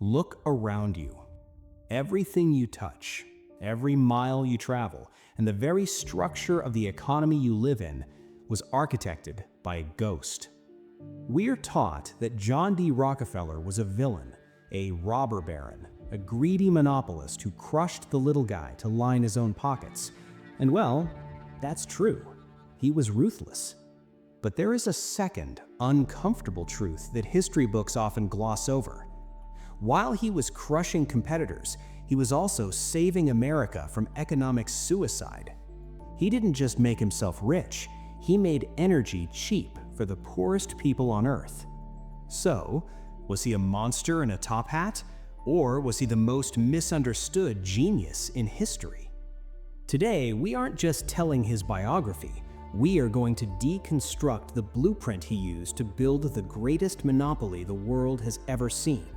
Look around you. Everything you touch, every mile you travel, and the very structure of the economy you live in was architected by a ghost. We're taught that John D. Rockefeller was a villain, a robber baron, a greedy monopolist who crushed the little guy to line his own pockets. And well, that's true. He was ruthless. But there is a second, uncomfortable truth that history books often gloss over. While he was crushing competitors, he was also saving America from economic suicide. He didn't just make himself rich, he made energy cheap for the poorest people on Earth. So, was he a monster in a top hat? Or was he the most misunderstood genius in history? Today, we aren't just telling his biography. We are going to deconstruct the blueprint he used to build the greatest monopoly the world has ever seen.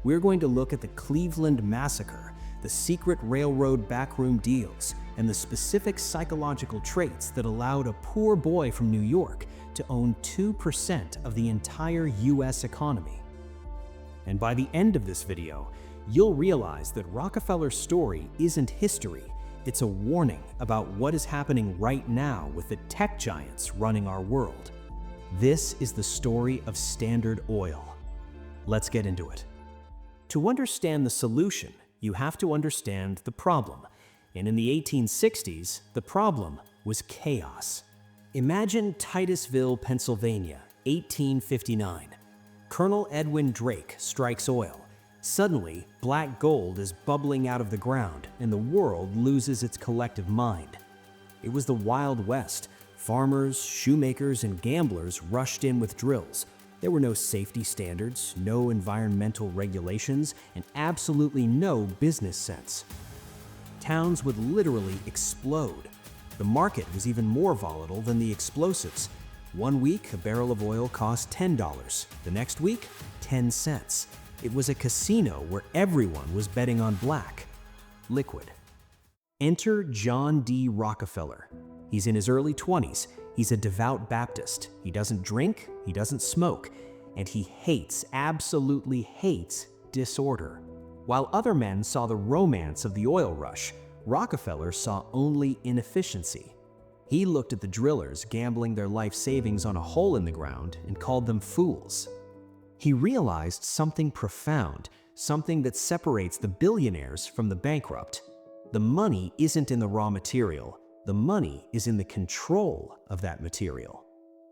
We're going to look at the Cleveland Massacre, the secret railroad backroom deals, and the specific psychological traits that allowed a poor boy from New York to own 2% of the entire US economy. And by the end of this video, you'll realize that Rockefeller's story isn't history, it's a warning about what is happening right now with the tech giants running our world. This is the story of Standard Oil. Let's get into it. To understand the solution, you have to understand the problem. And in the 1860s, the problem was chaos. Imagine Titusville, Pennsylvania, 1859. Colonel Edwin Drake strikes oil. Suddenly, black gold is bubbling out of the ground, and the world loses its collective mind. It was the Wild West. Farmers, shoemakers, and gamblers rushed in with drills. There were no safety standards, no environmental regulations, and absolutely no business sense. Towns would literally explode. The market was even more volatile than the explosives. One week, a barrel of oil cost $10. The next week, 10 cents. It was a casino where everyone was betting on black. Liquid. Enter John D. Rockefeller. He's in his early 20s. He's a devout Baptist. He doesn't drink, he doesn't smoke, and he hates, absolutely hates, disorder. While other men saw the romance of the oil rush, Rockefeller saw only inefficiency. He looked at the drillers gambling their life savings on a hole in the ground and called them fools. He realized something profound, something that separates the billionaires from the bankrupt. The money isn't in the raw material. The money is in the control of that material.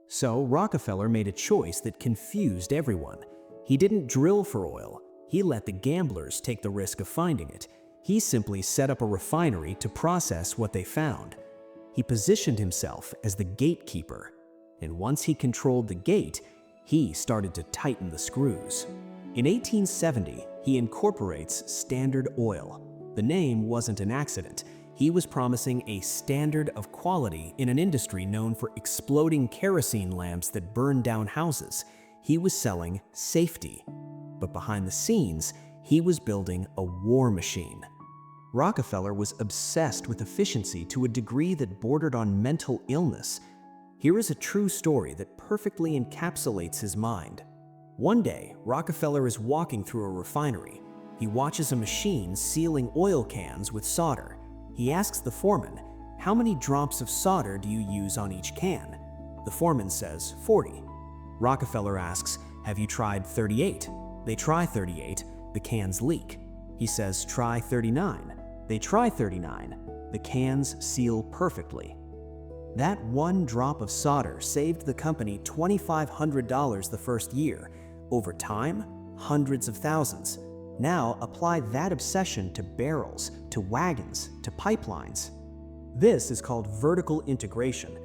So Rockefeller made a choice that confused everyone. He didn't drill for oil. He let the gamblers take the risk of finding it. He simply set up a refinery to process what they found. He positioned himself as the gatekeeper. And once he controlled the gate, he started to tighten the screws. In 1870, he incorporates Standard Oil. The name wasn't an accident. He was promising a standard of quality in an industry known for exploding kerosene lamps that burned down houses. He was selling safety. But behind the scenes, he was building a war machine. Rockefeller was obsessed with efficiency to a degree that bordered on mental illness. Here is a true story that perfectly encapsulates his mind. One day, Rockefeller is walking through a refinery. He watches a machine sealing oil cans with solder. He asks the foreman, "How many drops of solder do you use on each can?" The foreman says, 40. Rockefeller asks, "Have you tried 38? They try 38. The cans leak. He says, "Try 39. They try 39. The cans seal perfectly." That one drop of solder saved the company $2,500 the first year. Over time, hundreds of thousands. Now apply that obsession to barrels, to wagons, to pipelines. This is called vertical integration.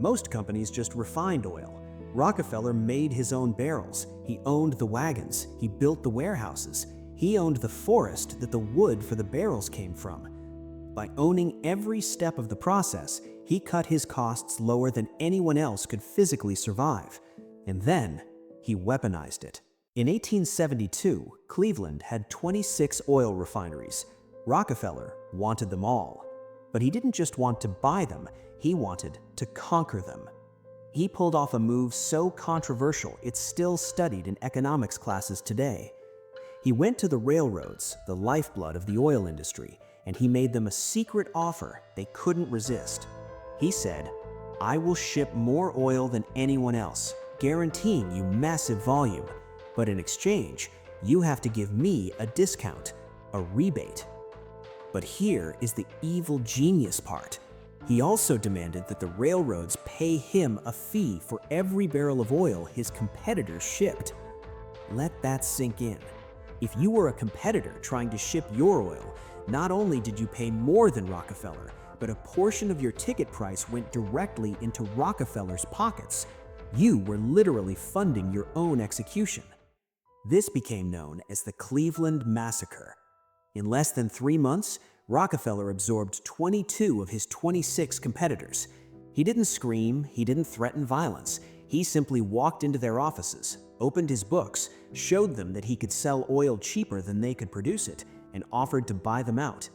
Most companies just refined oil. Rockefeller made his own barrels. He owned the wagons. He built the warehouses. He owned the forest that the wood for the barrels came from. By owning every step of the process, he cut his costs lower than anyone else could physically survive. And then, he weaponized it. In 1872, Cleveland had 26 oil refineries. Rockefeller wanted them all. But he didn't just want to buy them, he wanted to conquer them. He pulled off a move so controversial it's still studied in economics classes today. He went to the railroads, the lifeblood of the oil industry, and he made them a secret offer they couldn't resist. He said, "I will ship more oil than anyone else, guaranteeing you massive volume. But in exchange, you have to give me a discount, a rebate." But here is the evil genius part. He also demanded that the railroads pay him a fee for every barrel of oil his competitors shipped. Let that sink in. If you were a competitor trying to ship your oil, not only did you pay more than Rockefeller, but a portion of your ticket price went directly into Rockefeller's pockets. You were literally funding your own execution. This became known as the Cleveland Massacre. In less than 3 months, Rockefeller absorbed 22 of his 26 competitors. He didn't scream, he didn't threaten violence. He simply walked into their offices, opened his books, showed them that he could sell oil cheaper than they could produce it, and offered to buy them out.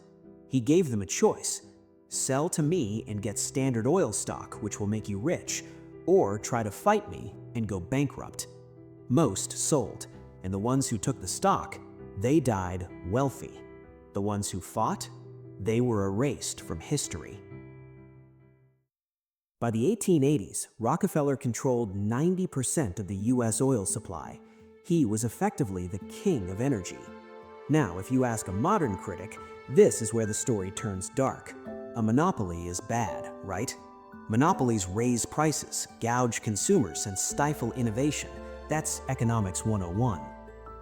He gave them a choice: sell to me and get Standard Oil stock, which will make you rich, or try to fight me and go bankrupt. Most sold, and the ones who took the stock, they died wealthy. The ones who fought, they were erased from history. By the 1880s, Rockefeller controlled 90% of the US oil supply. He was effectively the king of energy. Now, if you ask a modern critic, this is where the story turns dark. A monopoly is bad, right? Monopolies raise prices, gouge consumers, and stifle innovation. That's Economics 101.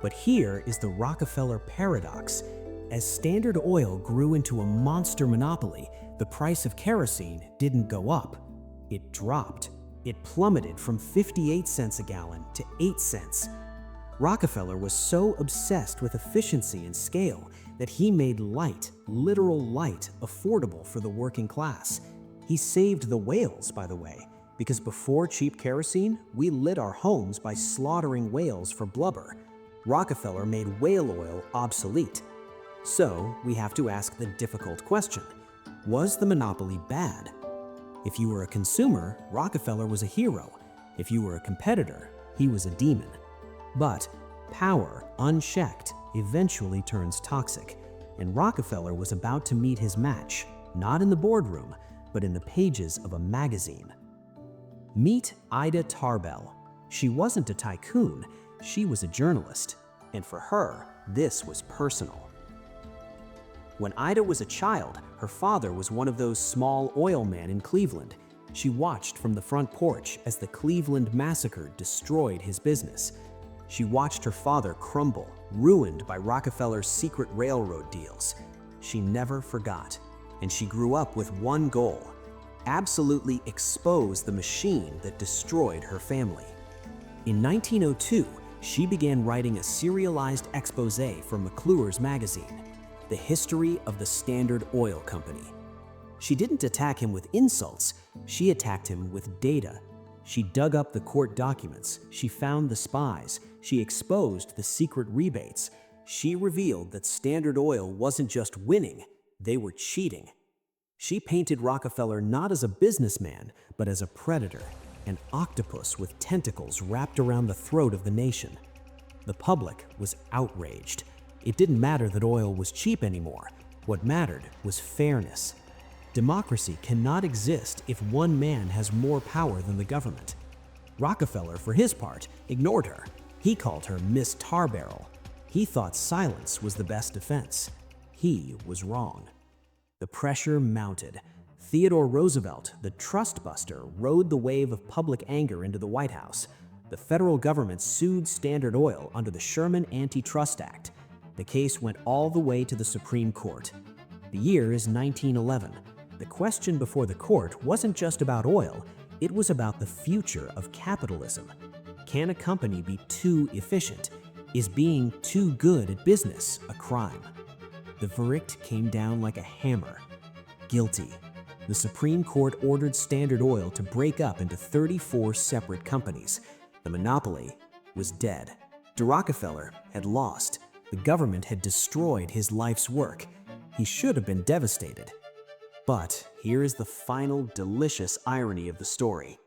But here is the Rockefeller paradox. As Standard Oil grew into a monster monopoly, the price of kerosene didn't go up. It dropped. It plummeted from 58 cents a gallon to 8 cents. Rockefeller was so obsessed with efficiency and scale that he made light, literal light, affordable for the working class. He saved the whales, by the way, because before cheap kerosene, we lit our homes by slaughtering whales for blubber. Rockefeller made whale oil obsolete. So, we have to ask the difficult question: was the monopoly bad? If you were a consumer, Rockefeller was a hero. If you were a competitor, he was a demon. But power, unchecked, eventually turns toxic, and Rockefeller was about to meet his match, not in the boardroom, but in the pages of a magazine. Meet Ida Tarbell. She wasn't a tycoon, she was a journalist, and for her, this was personal. When Ida was a child, her father was one of those small oil men in Cleveland. She watched from the front porch as the Cleveland Massacre destroyed his business. She watched her father crumble, ruined by Rockefeller's secret railroad deals. She never forgot, and she grew up with one goal: absolutely expose the machine that destroyed her family. In 1902, she began writing a serialized exposé for McClure's magazine, The History of the Standard Oil Company. She didn't attack him with insults, she attacked him with data. She dug up the court documents, she found the spies, she exposed the secret rebates. She revealed that Standard Oil wasn't just winning, they were cheating. She painted Rockefeller not as a businessman, but as a predator, an octopus with tentacles wrapped around the throat of the nation. The public was outraged. It didn't matter that oil was cheap anymore. What mattered was fairness. Democracy cannot exist if one man has more power than the government. Rockefeller, for his part, ignored her. He called her Miss Tarbarrel. He thought silence was the best defense. He was wrong. The pressure mounted. Theodore Roosevelt, the trust buster, rode the wave of public anger into the White House. The federal government sued Standard Oil under the Sherman Antitrust Act. The case went all the way to the Supreme Court. The year is 1911. The question before the court wasn't just about oil, it was about the future of capitalism. Can a company be too efficient? Is being too good at business a crime? The verdict came down like a hammer. Guilty. The Supreme Court ordered Standard Oil to break up into 34 separate companies. The monopoly was dead. De Rockefeller had lost. The government had destroyed his life's work. He should have been devastated. But here is the final delicious irony of the story.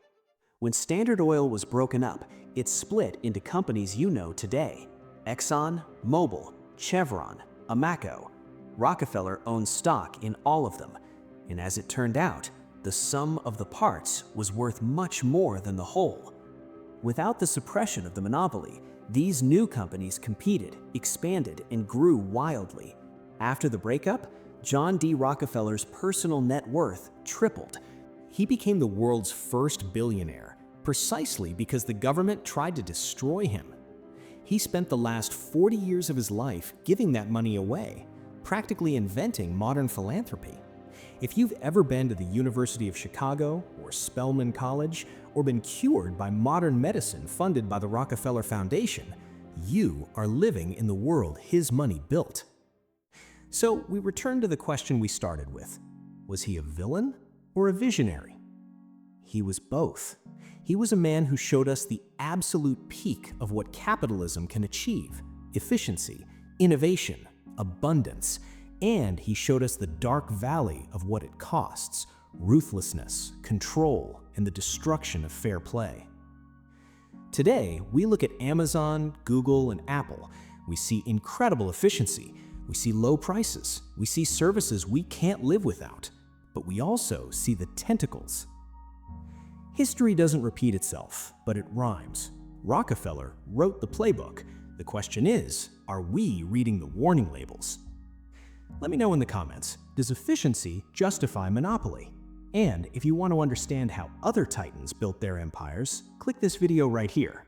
When Standard Oil was broken up, it split into companies you know today: Exxon, Mobil, Chevron, Amoco. Rockefeller owned stock in all of them, and as it turned out, the sum of the parts was worth much more than the whole. Without the suppression of the monopoly, these new companies competed, expanded, and grew wildly. After the breakup, John D. Rockefeller's personal net worth tripled. He became the world's first billionaire, precisely because the government tried to destroy him. He spent the last 40 years of his life giving that money away, practically inventing modern philanthropy. If you've ever been to the University of Chicago or Spelman College or been cured by modern medicine funded by the Rockefeller Foundation, you are living in the world his money built. So we return to the question we started with. Was he a villain or a visionary? He was both. He was a man who showed us the absolute peak of what capitalism can achieve: efficiency, innovation, abundance, and he showed us the dark valley of what it costs: ruthlessness, control, and the destruction of fair play. Today, we look at Amazon, Google, and Apple. We see incredible efficiency. We see low prices. We see services we can't live without. But we also see the tentacles. History doesn't repeat itself, but it rhymes. Rockefeller wrote the playbook. The question is, are we reading the warning labels? Let me know in the comments, does efficiency justify monopoly? And if you want to understand how other titans built their empires, click this video right here.